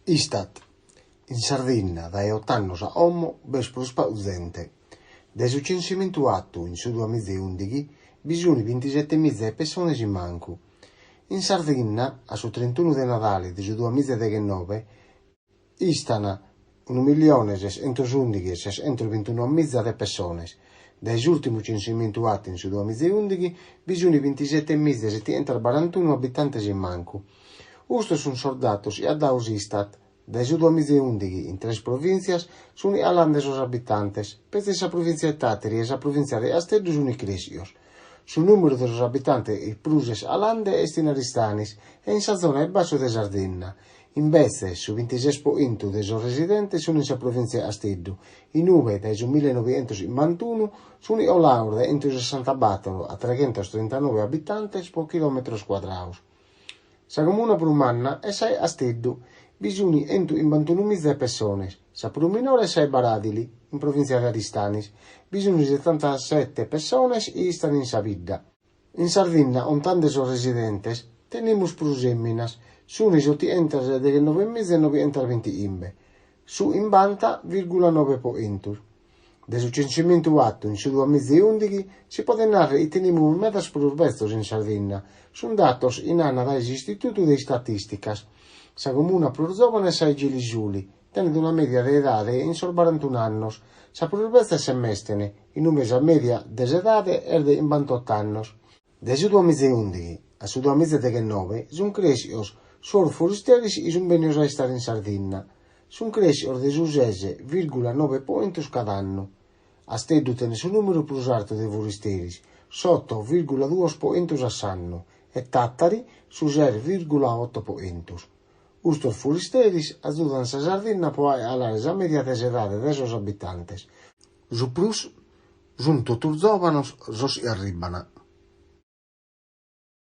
Istat. In Sardegna, dai 8 anni a Ommo, vespro pausente. Dai su censimento atto in su 2011, bisogna 27.000 persone in manco. In Sardegna, a su 31 di Natale di su 2019, istana 1.611.621.000 persone. Dai ultimi censimento atto in su 2011, bisogna 27.741 abitanti in manco. Questo sono soldatos e addaus Istat. Dai su 2011 in 3 provincias sono alandes os abitantes, per esa provincia de Tateri e esa provincia de Asteddu sono i cresios. Su numero de los abitantes i pruses alande est in Aristanis e in sa zona il basso de Sardegna. Invece su 26% de esos residentes sono in sa provincia de Asteddu. I 9 dai su 1991 sono olaurde entro 64 a 339 abitantes per chilometro quadrados. Sa comuna prumanna è sai Asteddu, bisogna entro in 21.000 persone. Sa più minore è sai Baradili, in provincia di Aristanis, bisogna 77 persone e stanno in Savidda. In Sardegna, on tante sono residentes, tenimus prusemminas, sono isotti enter delle 9.920 imbe, su in banta,9 poentur. Del censimento atto in su 2011 si può narrare i tenimus medas prurbestos in Sardegna, sono datos in anna dai istituti di statisticas. Sa comuna più giovane è Sai Gilisuli, tenendo una media di età in sol 41 anni. Sa prurbesta è semestene, in un mese media di età è in 28 anni. Dal 2011 a 2019 sono crescios solo foristeris e sono venuti a stare in Sardegna. Sono crescios di 6,9 punti cada anno. Asteddu tiene su numero più alto di foristeris, 8,2 punti all'anno, e Tattari su 0,8 punti. Ustos foristeris aiutano sa Sardegna a alare la media de età de sos abitantes. Su plus, sono tutti giovani, sos arribano.